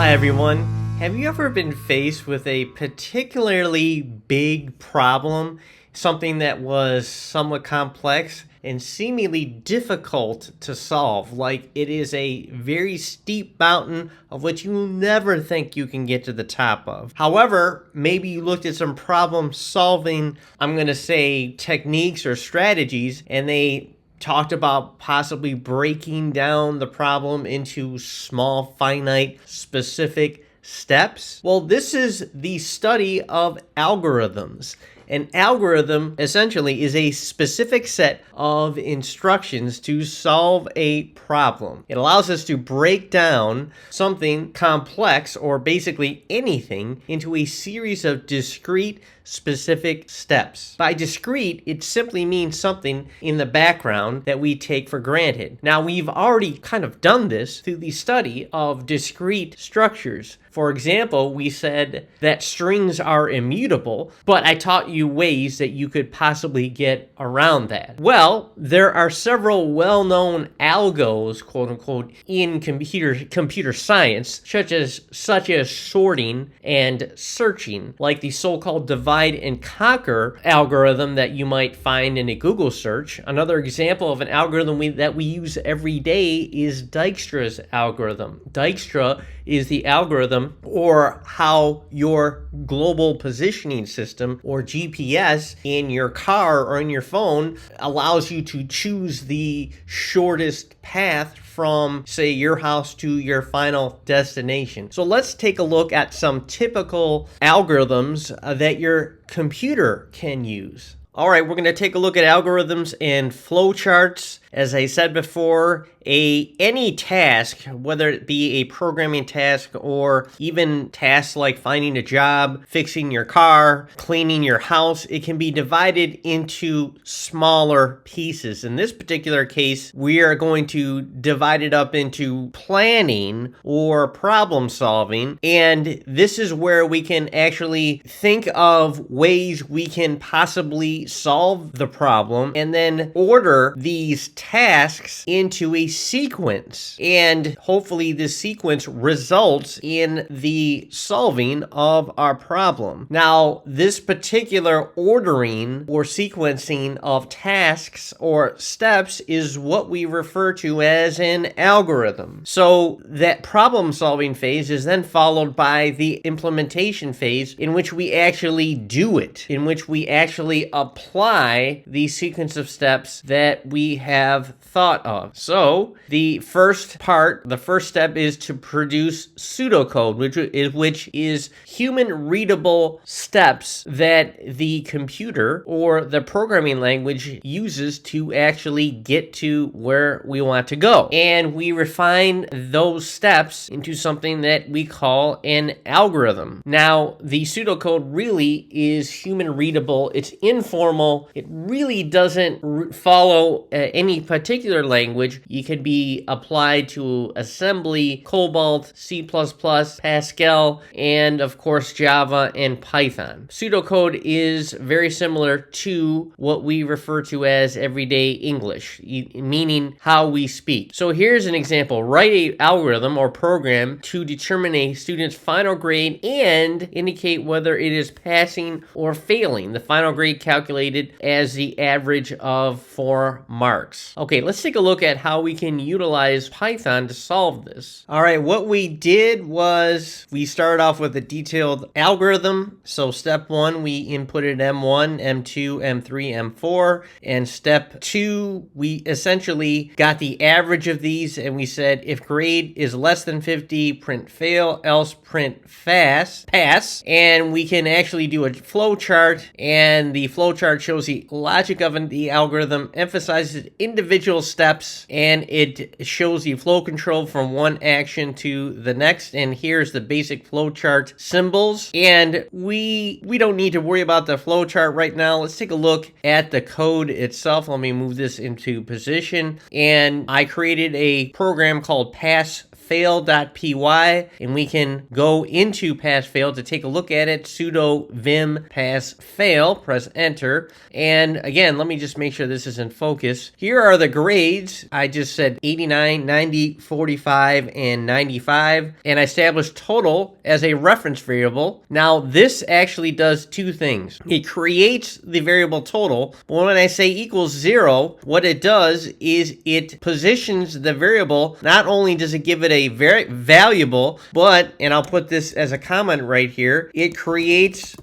Hi everyone. Have you ever been faced with a particularly big problem, something that was somewhat complex and seemingly difficult to solve, like it is a very steep mountain of which you never think you can get to the top of? However, maybe you looked at some problem solving, I'm going to say techniques or strategies, and they talked about possibly breaking down the problem into small, finite, specific steps. Well, this is the study of algorithms. An algorithm essentially is a specific set of instructions to solve a problem. It allows us to break down something complex, or basically anything, into a series of discrete, specific steps. By discrete, it simply means something in the background that we take for granted. Now, we've already kind of done this through the study of discrete structures. For example, we said that strings are immutable, but I taught you ways that you could possibly get around that. Well, there are several well-known algos, quote unquote, in computer science, such as sorting and searching, like the so-called divide and conquer algorithm that you might find in a Google search. Another example of an algorithm that we use every day is Dijkstra's algorithm. Dijkstra is the algorithm, or how your global positioning system, or GPS, in your car or in your phone allows you to choose the shortest path from, say, your house to your final destination. So let's take a look at some typical algorithms that your computer can use. All right, we're going to take a look at algorithms and flowcharts. As I said before, any task, whether it be a programming task or even tasks like finding a job, fixing your car, cleaning your house, it can be divided into smaller pieces. In this particular case, we are going to divide it up into planning or problem solving, and this is where we can actually think of ways we can possibly solve the problem and then order these tasks into a sequence, and hopefully this sequence results in the solving of our problem. Now, this particular ordering or sequencing of tasks or steps is what we refer to as an algorithm. So that problem solving phase is then followed by the implementation phase, in which we actually do it, in which we actually apply the sequence of steps that we have thought of. So the first step is to produce pseudocode, which is human readable steps that the computer or the programming language uses to actually get to where we want to go. And we refine those steps into something that we call an algorithm. Now, the pseudocode really is human readable. It's informal. It really doesn't follow any particular language. It could be applied to assembly, Cobalt, C++, Pascal, and of course Java and Python. Pseudocode is very similar to what we refer to as everyday English, meaning how we speak. So here's an example. Write an algorithm or program to determine a student's final grade and indicate whether it is passing or failing. The final grade calculated as the average of 4 marks. Okay, let's take a look at how we can utilize Python to solve this. All right, what we did was we started off with a detailed algorithm. So step 1, we inputted M1, M2, M3, M4, and step 2, we essentially got the average of these, and we said if grade is less than 50, print fail, else print pass, and we can actually do a flow chart, and the flow chart shows the logic of the algorithm, emphasizes individual steps, and it shows the flow control from one action to the next. And here's the basic flow chart symbols, and we don't need to worry about the flow chart right now. Let's take a look at the code itself. Let me move this into position, and I created a program called pass passfail.py, and we can go into passfail to take a look at it. Sudo vim passfail, press enter. And again, let me just make sure this is in focus. Here are the grades. I just said 89, 90, 45, and 95, and I established total as a reference variable. Now, this actually does two things. It creates the variable total, but when I say equals 0, what it does is it positions the variable. Not only does it give it a very valuable, but, and I'll put this as a comment right here, it creates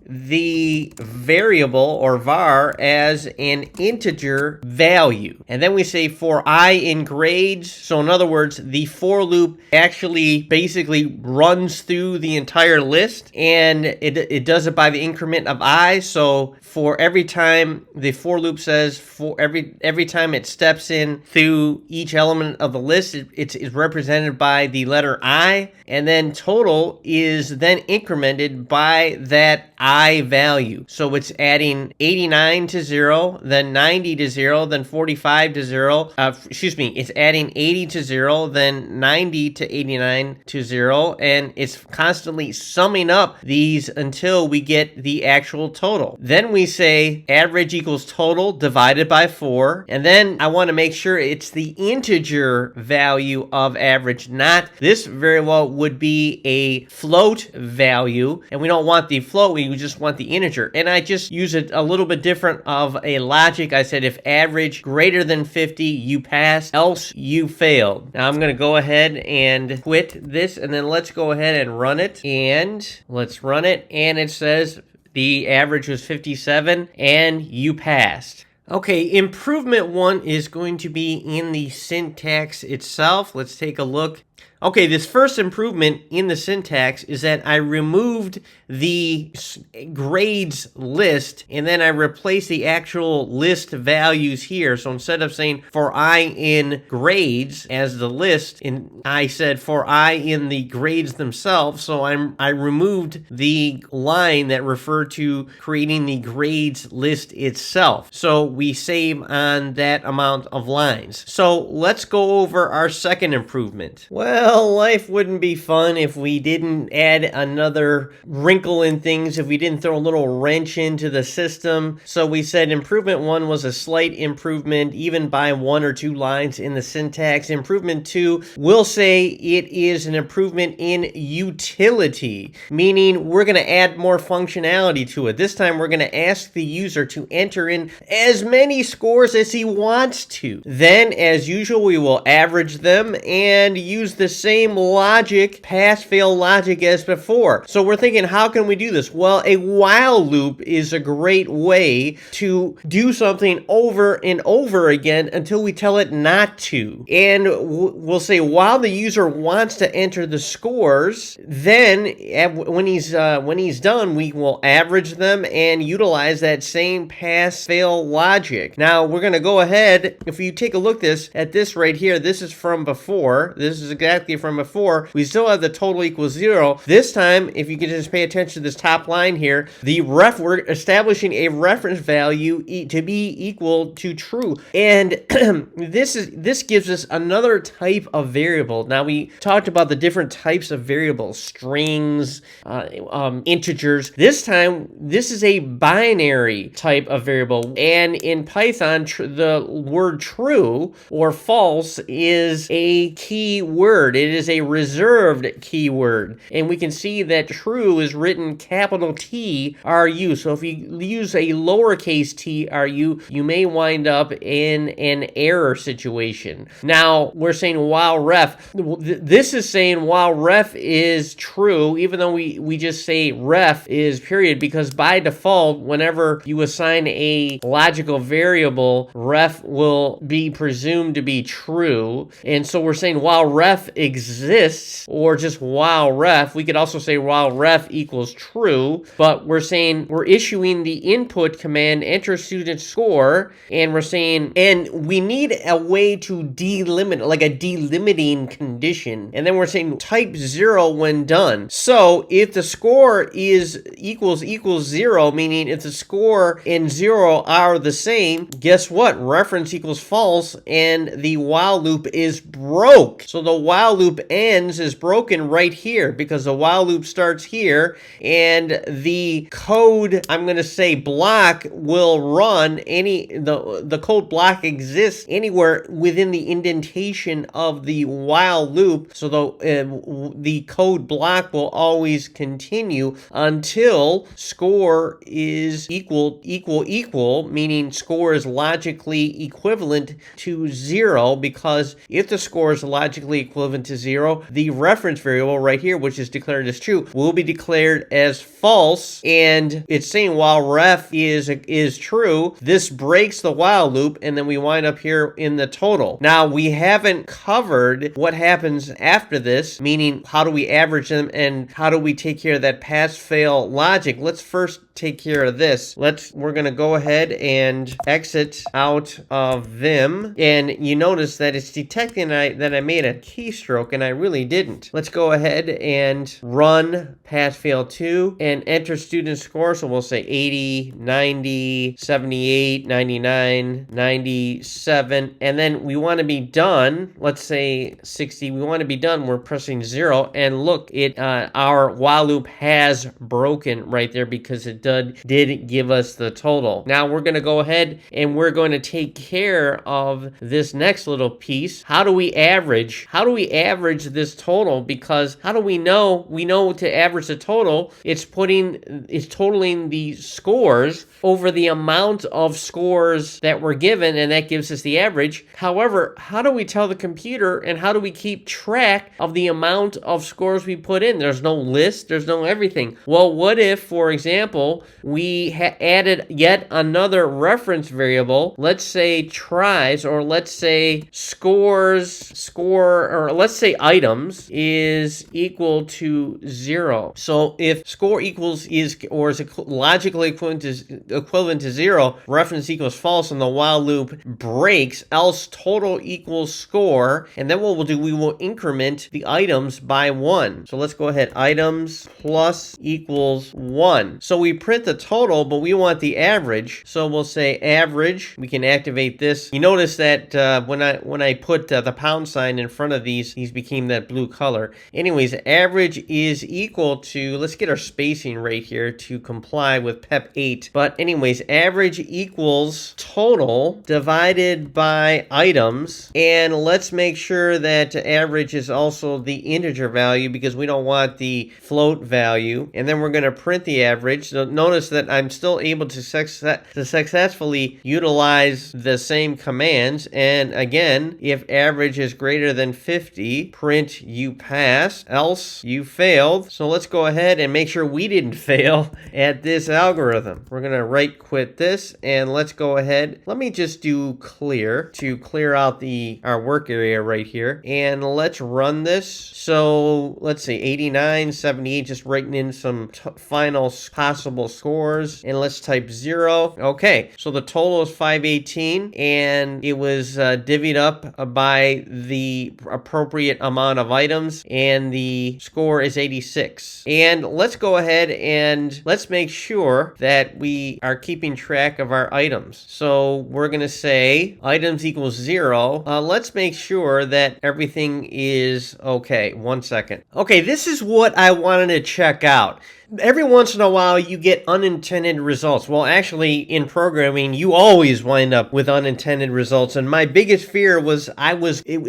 the variable or var as an integer value. And then we say for I in grades. So in other words, the for loop actually basically runs through the entire list, and it does it by the increment of I. So for every time the for loop says, for every time it steps in through each element of the list, it's represented by the letter I, and then total is then incremented by that I value. So it's adding 89 to 0, then 90 to 0, then 45 to 0. It's adding 80 to 0, then 90 to 89 to 0, and it's constantly summing up these until we get the actual total. Then we say average equals total divided by 4, and then I want to make sure it's the integer value of average, not this very well would be a float value, and we don't want the float, we just want the integer. And I just use it a little bit different of a logic. I said if average greater than 50, you pass, else you failed. Now I'm going to go ahead and quit this, and then let's go ahead and run it, and let's run it, and it says the average was 57 and you passed. Okay, improvement 1 is going to be in the syntax itself. Let's take a look. Okay, this first improvement in the syntax is that I removed the grades list, and then I replaced the actual list values here. So instead of saying for I in grades as the list, I said for I in the grades themselves. So I removed the line that referred to creating the grades list itself. So we save on that amount of lines. So let's go over our second improvement. Well, life wouldn't be fun if we didn't add another wrinkle in things, if we didn't throw a little wrench into the system. So we said improvement 1 was a slight improvement, even by 1 or 2 lines in the syntax. Improvement 2 will say it is an improvement in utility, meaning we're going to add more functionality to it. This time we're going to ask the user to enter in as many scores as he wants to. Then, as usual, we will average them and use the same logic, pass-fail logic as before. So we're thinking, how can we do this? Well, a while loop is a great way to do something over and over again until we tell it not to. And we'll say while the user wants to enter the scores, then when he's done, we will average them and utilize that same pass-fail logic. Now we're going to go ahead. If you take a look at this right here, this is from before. This is exactly from before. We still have the total equals 0. This time, if you can just pay attention to this top line here, we're establishing a reference value to be equal to true. And this gives us another type of variable. Now we talked about the different types of variables, strings, integers. This time, this is a binary type of variable. And in Python, the word true or false is a key word. It is a reserved keyword, and we can see that true is written capital T-R-U. So if you use a lowercase t-r-u, you may wind up in an error situation. Now we're saying while ref. This is saying while ref is true, even though we just say ref is period, because by default, whenever you assign a logical variable, ref will be presumed to be true. And so we're saying while ref exists, or just while ref. We could also say while ref equals true, but we're saying we're issuing the input command enter student score, and we're saying, and we need a way to delimit, like a delimiting condition, and then we're saying type 0 when done. So if the score is equals 0, meaning if the score and 0 are the same, guess what? Reference equals false, and the while loop is broke. So the while loop ends is broken right here, because the while loop starts here, and the code, I'm going to say block, will run the code block exists anywhere within the indentation of the while loop. So the code block will always continue until score is equal, meaning score is logically equivalent to 0, because if the score is logically equivalent to 0, the reference variable right here, which is declared as true, will be declared as false. And it's saying while ref is true, this breaks the while loop, and then we wind up here in the total. Now, we haven't covered what happens after this, meaning how do we average them and how do we take care of that pass-fail logic. Let's first take care of this. We're going to go ahead and exit out of Vim, and you notice that it's detecting that I made a keystroke, and I really didn't. Let's go ahead and run pass-fail2 and enter student score. So we'll say 80, 90, 78, 99, 97, and then we want to be done. Let's say 60. We want to be done. We're pressing 0, and look, our while loop has broken right there because it did give us the total. Now we're going to go ahead and we're going to take care of this next little piece. How do we average? How do we average this total? Because how do we know? We know to average the total, it's totaling the scores over the amount of scores that were given, and that gives us the average. However, how do we tell the computer, and how do we keep track of the amount of scores we put in? There's no list, there's no everything. Well, what if, for example, we added yet another reference variable, let's say tries, or let's say or let's say items is equal to 0. So if score is logically equivalent to 0, reference equals false, and the while loop breaks, else total equals score, and then what we'll do, we will increment the items by 1. So let's go ahead, items plus equals 1. So we print the total, but we want the average, so we'll say average. We can activate this. You notice that when I put the pound sign in front of these became that blue color. Anyways, average is equal to, let's get our spacing right here to comply with PEP 8. But anyways, average equals total divided by items, and let's make sure that average is also the integer value because we don't want the float value. And then we're going to print the average. So notice that I'm still able to successfully utilize the same commands. And again, if average is greater than 50, print you passed, else you failed. So let's go ahead and make sure we didn't fail at this algorithm. We're going to right quit this, and let's go ahead. Let me just do clear to clear out our work area right here, and let's run this. So let's see, 89, 78, just writing in some final possible scores, and let's type 0. Okay, so the total is 518, and it was divvied up by the appropriate amount of items, and the score is 86. And let's go ahead and let's make sure that we are keeping track of our items. So we're going to say items equals 0. Let's make sure that everything is okay. 1 second. Okay, this is what I wanted to check out. Every once in a while, you get unintended results. Well, actually, in programming, you always wind up with unintended results. And my biggest fear was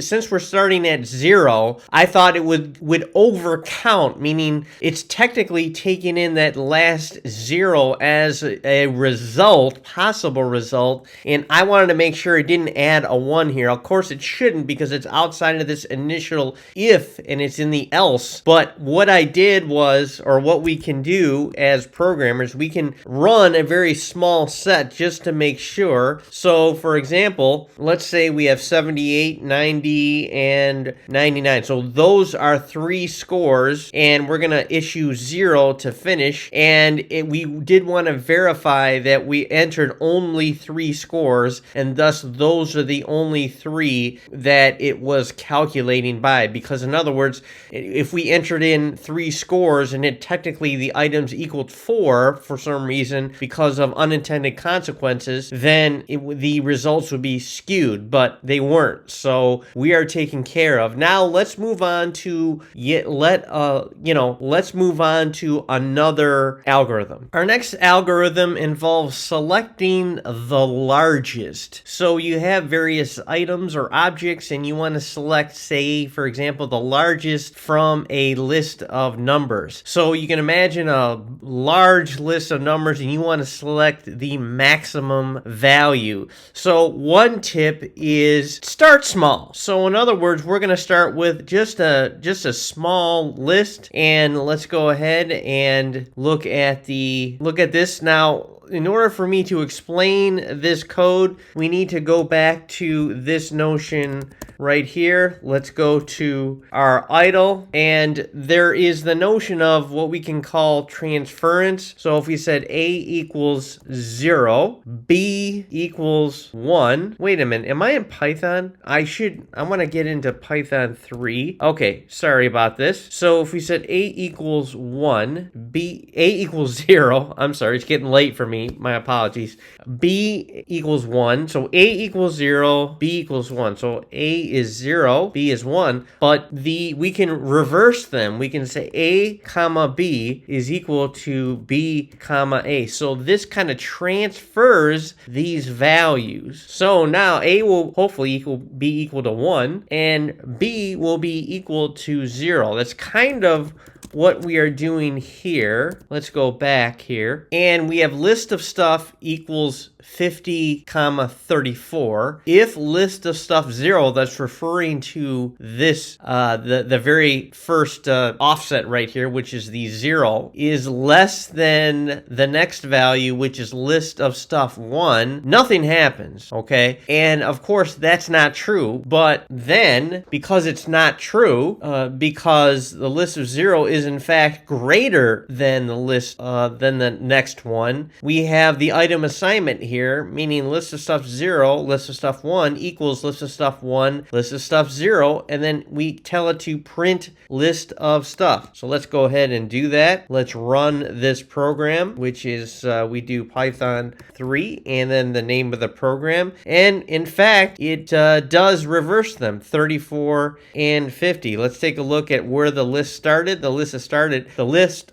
since we're starting at 0, I thought it would overcount, meaning it's technically taking in that last 0 as a result, possible result. And I wanted to make sure it didn't add a 1 here. Of course, it shouldn't because it's outside of this initial if and it's in the else. But what I did was, or what we can do as programmers, we can run a very small set just to make sure. So for example, let's say we have 78, 90, and 99. So those are 3 scores, and we're going to issue 0 to finish. And we did want to verify that we entered only 3 scores, and thus those are the only 3 that it was calculating by. Because in other words, if we entered in 3 scores and it technically the items equaled 4 for some reason because of unintended consequences, then the results would be skewed, but they weren't. So we are taken care of. Now let's move on to let's move on to another algorithm. Our next algorithm involves selecting the largest. So you have various items or objects and you want to select, say, for example, the largest from a list of numbers. So you can imagine a large list of numbers and you want to select the maximum value. So one tip is start small. So in other words, we're going to start with just a small list, and let's go ahead and look at this now. In order for me to explain this code, we need to go back to this notion right here. Let's go to our idle, and there is the notion of what we can call transference. So if we said A equals 0, B equals 1. Wait a minute, am I in Python? I want to get into Python 3. Okay, sorry about this. So if we said A equals 1, A equals 0, I'm sorry, it's getting late for me. My apologies. B equals 1. So A equals 0, B equals 1. So A is 0, B is 1. But we can reverse them. We can say A comma B is equal to B comma A. So this kind of transfers these values. So now A will hopefully be equal to 1 and B will be equal to 0. That's kind of what we are doing here. Let's go back here. And we have list of stuff equals 50 comma 34. If list of stuff 0, that's referring to this, the very first offset right here, which is the 0, is less than the next value, which is list of stuff 1, nothing happens, okay? And of course, that's not true. But then, because it's not true, because the list of 0 is in fact greater than the list, than the next one, we have the item assignment here, meaning list of stuff 0, list of stuff 1 equals list of stuff 1, list of stuff 0, and then we tell it to print list of stuff. So let's go ahead and do that. Let's run this program, which is, we do Python 3, and then the name of the program. And in fact, it does reverse them, 34 and 50. Let's take a look at where the list started. The list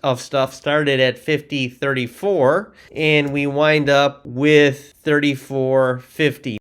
of stuff started at 50, 34, and we wind up with 34, 50.